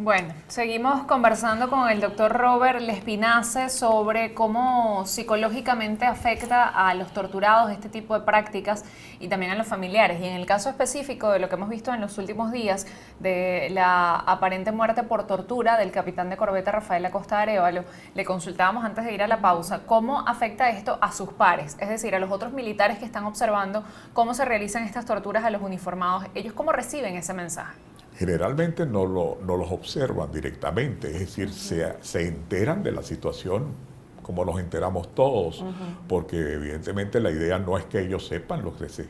Bueno, seguimos conversando con el doctor Robert Lespinace sobre cómo psicológicamente afecta a los torturados este tipo de prácticas y también a los familiares. Y en el caso específico de lo que hemos visto en los últimos días, de la aparente muerte por tortura del capitán de corbeta Rafael Acosta Arévalo, le consultábamos antes de ir a la pausa cómo afecta esto a sus pares, es decir, a los otros militares que están observando cómo se realizan estas torturas a los uniformados. ¿Ellos cómo reciben ese mensaje? Generalmente no los observan directamente, es decir, se enteran de la situación como nos enteramos todos, porque evidentemente la idea no es que ellos sepan lo que se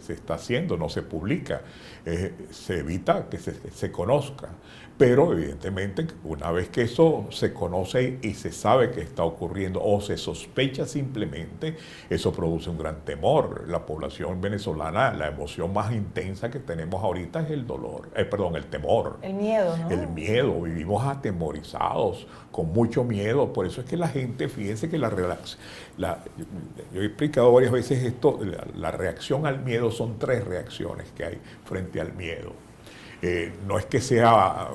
está haciendo, no se publica, se evita que se conozca, pero evidentemente una vez que eso se conoce y se sabe que está ocurriendo o se sospecha simplemente, eso produce un gran temor. La población venezolana, la emoción más intensa que tenemos ahorita es el dolor, el temor. El miedo, ¿no? El miedo, vivimos atemorizados, con mucho miedo, por eso es que la gente, fíjense que yo he explicado varias veces esto, la reacción al miedo son 3 reacciones que hay frente al miedo. No es que sea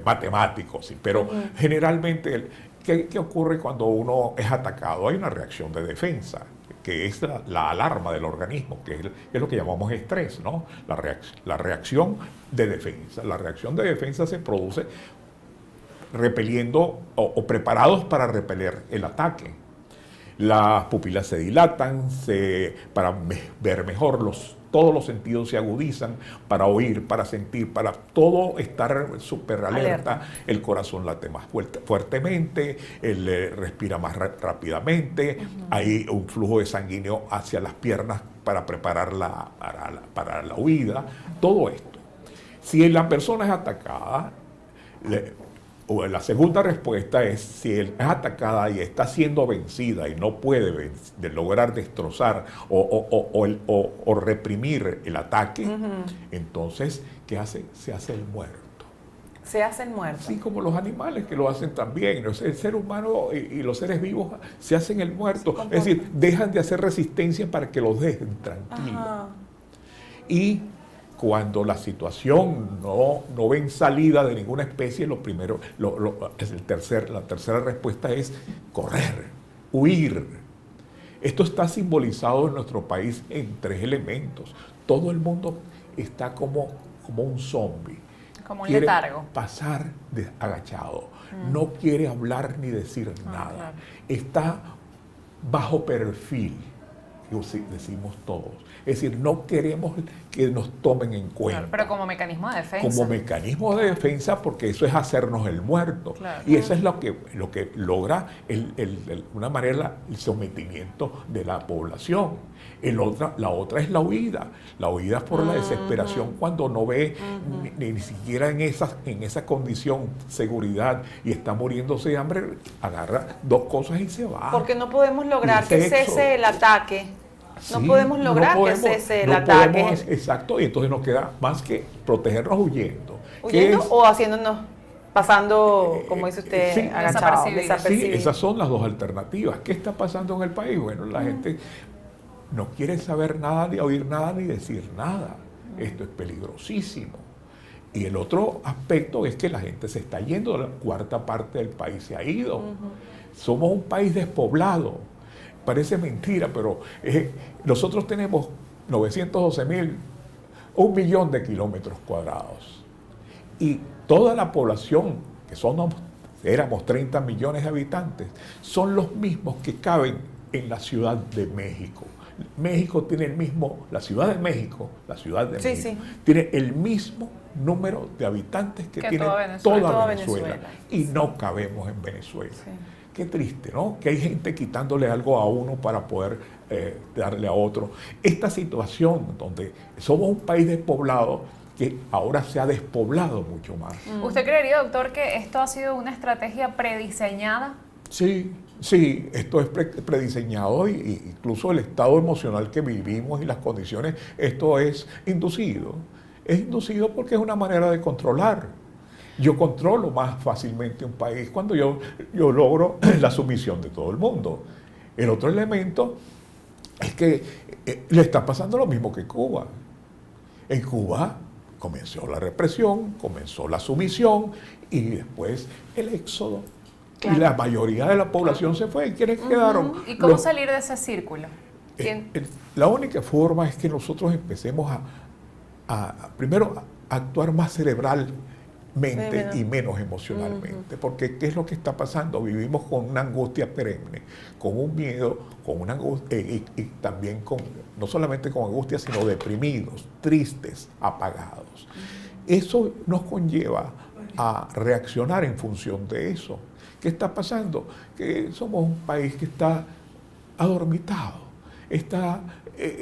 matemático, sí, pero generalmente, ¿qué ocurre cuando uno es atacado? Hay una reacción de defensa, que es la alarma del organismo, que es lo que llamamos estrés, ¿no? La reacción de defensa. La reacción de defensa se produce repeliendo o preparados para repeler el ataque. Las pupilas se dilatan, para ver mejor todos los sentidos se agudizan, para oír, para sentir, para todo estar súper alerta. El corazón late más fuertemente, él respira más rápidamente, hay un flujo de sanguíneo hacia las piernas para prepararla para la huida, todo esto. Si la persona es atacada, la segunda respuesta es, si él es atacada y está siendo vencida y no puede lograr destrozar o reprimir el ataque, entonces, ¿qué hace? Se hace el muerto. Se hace el muerto. Sí, como los animales que lo hacen también. El ser humano y los seres vivos se hacen el muerto. Es decir, dejan de hacer resistencia para que los dejen tranquilos. Y cuando la situación no ven salida de ninguna especie, la tercera respuesta es correr, huir. Esto está simbolizado en nuestro país en 3 elementos. Todo el mundo está como un zombie. Como un quiere letargo. pasar agachado. No quiere hablar ni decir nada. Claro. Está bajo perfil, decimos todos. Es decir, no queremos que nos tomen en cuenta. Claro, pero como mecanismo de defensa. Como mecanismo de defensa, porque eso es hacernos el muerto. Claro. Y eso es lo que logra, una manera, el sometimiento de la población. La otra es la huida. La huida es por la desesperación cuando no ve ni siquiera en esa condición seguridad y está muriéndose de hambre, agarra 2 cosas y se va. Porque no podemos lograr que cese el ataque. No podemos lograr que cese el ataque. Exacto, y entonces nos queda más que protegernos huyendo. ¿Huyendo o haciéndonos, pasando, como dice usted, sí, agachados, desapercibidos? desapercibidos? Sí, esas son las 2 alternativas. ¿Qué está pasando en el país? Bueno, la gente no quiere saber nada, ni oír nada, ni decir nada. Esto es peligrosísimo. Y el otro aspecto es que la gente se está yendo, la 1/4 parte del país se ha ido. Somos un país despoblado. Parece mentira, pero nosotros tenemos 912.000, 1 millón de kilómetros cuadrados. Y toda la población, que éramos 30 millones de habitantes, son los mismos que caben en la Ciudad de México. México tiene la Ciudad de México, tiene el mismo número de habitantes que tiene toda Venezuela. Y no cabemos en Venezuela. Sí. Qué triste, ¿no? Que hay gente quitándole algo a uno para poder darle a otro. Esta situación donde somos un país despoblado que ahora se ha despoblado mucho más. ¿Usted creería, doctor, que esto ha sido una estrategia prediseñada? Sí, esto es prediseñado y incluso el estado emocional que vivimos y las condiciones, esto es inducido. Es inducido porque es una manera de controlar. Yo controlo más fácilmente un país cuando yo logro la sumisión de todo el mundo. El otro elemento es que le está pasando lo mismo que Cuba. En Cuba, comenzó la represión, comenzó la sumisión y después el éxodo. Claro. Y la mayoría de la población se fue. ¿Y quiénes quedaron? ¿Y cómo salir de ese círculo? La única forma es que nosotros empecemos primero, a actuar más cerebralmente y menos emocionalmente. Porque ¿qué es lo que está pasando? Vivimos con una angustia perenne, con un miedo, con una angustia, y también no solamente con angustia, sino deprimidos, tristes, apagados. Eso nos conlleva a reaccionar en función de eso. ¿Qué está pasando? Que somos un país que está adormitado, está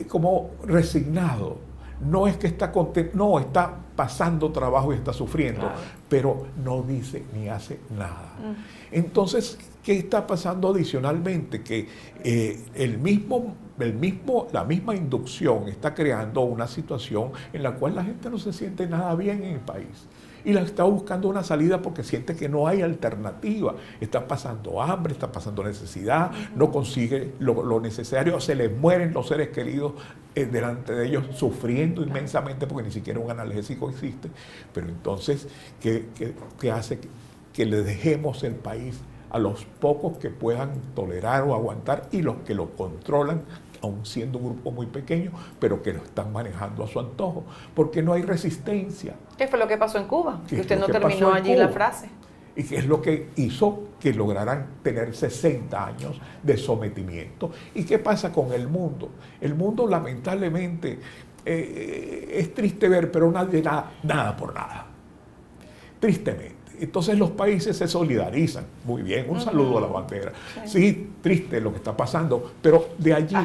como resignado. No es que está contento, no, está pasando trabajo y está sufriendo, claro, pero no dice ni hace nada. Entonces, ¿qué está pasando adicionalmente? Que la misma inducción está creando una situación en la cual la gente no se siente nada bien en el país. Y la está buscando una salida porque siente que no hay alternativa. Está pasando hambre, está pasando necesidad, no consigue lo necesario, se les mueren los seres queridos delante de ellos, sufriendo inmensamente porque ni siquiera un analgésico existe. Pero entonces, ¿qué hace que le dejemos el país a los pocos que puedan tolerar o aguantar y los que lo controlan, aun siendo un grupo muy pequeño, pero que lo están manejando a su antojo, porque no hay resistencia? ¿Qué fue lo que pasó en Cuba? Que usted no terminó allí la frase. Y que es lo que hizo que lograran tener 60 años de sometimiento. ¿Y qué pasa con el mundo? El mundo, lamentablemente, es triste ver, pero nadie da nada por nada. Tristemente. Entonces los países se solidarizan. Muy bien, un saludo a la bandera. Sí, triste lo que está pasando, pero de allí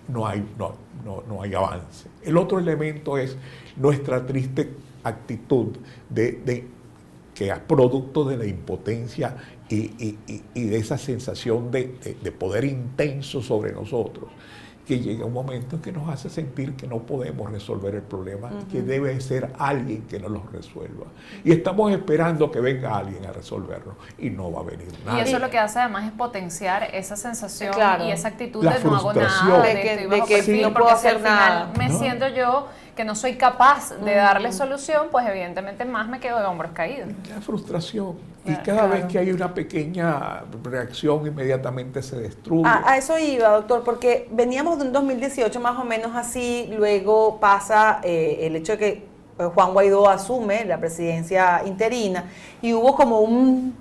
no hay avance. El otro elemento es nuestra triste actitud que es producto de la impotencia y de esa sensación de poder intenso sobre nosotros, que llega un momento en que nos hace sentir que no podemos resolver el problema, que debe ser alguien que nos lo resuelva. Y estamos esperando que venga alguien a resolverlo y no va a venir nadie. Y eso lo que hace además es potenciar esa sensación, claro, y esa actitud la de no hago nada, de que no puedo hacer nada. Me siento yo que no soy capaz de darle solución, pues evidentemente más me quedo de hombros caídos. La frustración. Y cada vez que hay una pequeña reacción, inmediatamente se destruye. A eso iba, doctor, porque veníamos de un 2018 más o menos así, luego pasa el hecho de que Juan Guaidó asume la presidencia interina y hubo como un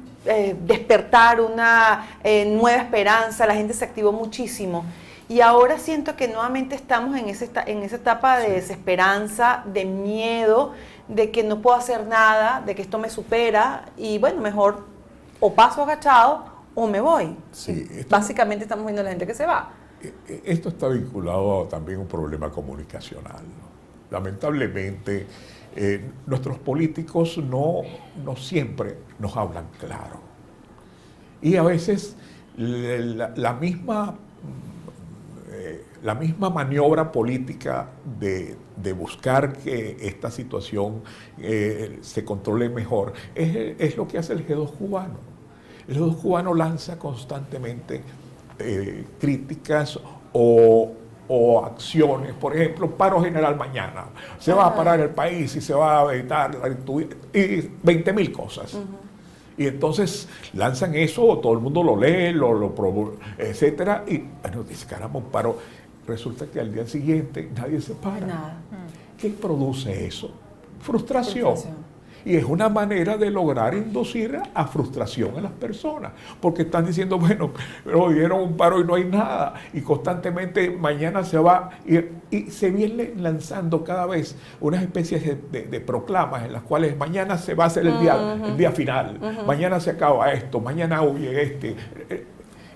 despertar, una nueva esperanza, la gente se activó muchísimo. Y ahora siento que nuevamente estamos en esa etapa de desesperanza, de miedo, de que no puedo hacer nada, de que esto me supera y bueno, mejor o paso agachado o me voy. Sí, básicamente estamos viendo a la gente que se va. Esto está vinculado también a un problema comunicacional, ¿no? Lamentablemente, nuestros políticos no siempre nos hablan claro. Y a veces la misma maniobra política de buscar que esta situación se controle mejor es lo que hace el G2 cubano. El G2 cubano lanza constantemente críticas o acciones, por ejemplo, paro general mañana, se va a parar el país y se va a evitar y 20.000 cosas. Y entonces lanzan eso, todo el mundo lo lee, etcétera, y bueno, dice, caramba, un paro. Resulta que al día siguiente nadie se para. Nada. ¿Qué produce eso? Frustración. Y es una manera de lograr inducir a frustración a las personas, porque están diciendo, bueno, pero dieron un paro y no hay nada, y constantemente mañana se va, y se viene lanzando cada vez unas especies de proclamas en las cuales mañana se va a hacer el día final, mañana se acaba esto, mañana huye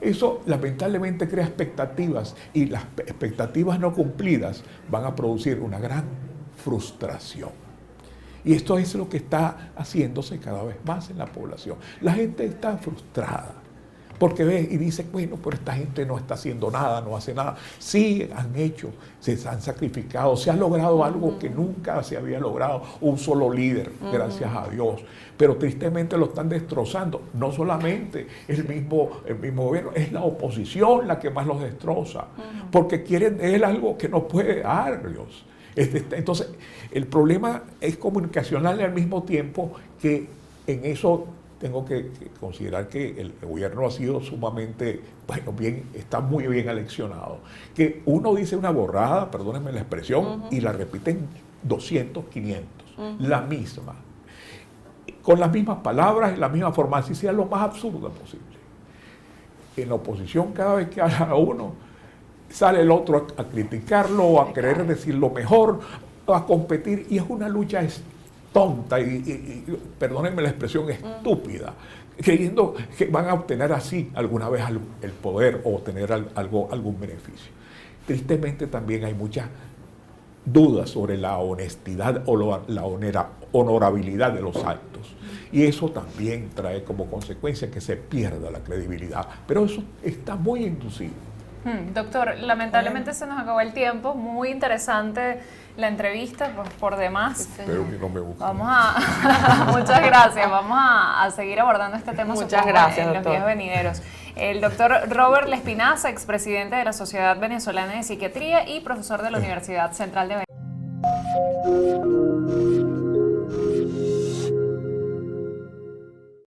Eso lamentablemente crea expectativas, y las expectativas no cumplidas van a producir una gran frustración. Y esto es lo que está haciéndose cada vez más en la población. La gente está frustrada porque ve y dice, bueno, pero esta gente no está haciendo nada, no hace nada. Sí, han hecho, se han sacrificado, se ha logrado algo que nunca se había logrado, un solo líder, gracias a Dios. Pero tristemente lo están destrozando. No solamente el mismo gobierno, es la oposición la que más los destroza, porque quieren de él algo que no puede dar Dios. Entonces, el problema es comunicacional y al mismo tiempo que en eso tengo que considerar que el gobierno ha sido sumamente, bueno, está muy bien aleccionado. Que uno dice una borrada, perdónenme la expresión, y la repiten 200, 500, la misma. Con las mismas palabras y la misma forma, así sea lo más absurdo posible. En la oposición, cada vez que habla uno, sale el otro a criticarlo o a querer decir lo mejor, o a competir, y es una lucha tonta y perdónenme la expresión, estúpida, creyendo que van a obtener así alguna vez el poder o obtener algún beneficio. Tristemente también hay muchas dudas sobre la honestidad o la honorabilidad de los actos. Y eso también trae como consecuencia que se pierda la credibilidad. Pero eso está muy inducido. Doctor, lamentablemente se nos acabó el tiempo. Muy interesante la entrevista, pues, por demás. Espero que no me guste. Muchas gracias. Vamos a seguir abordando este tema gracias, en los días venideros. El doctor Robert Lespinaza, expresidente de la Sociedad Venezolana de Psiquiatría y profesor de la Universidad Central de Venezuela.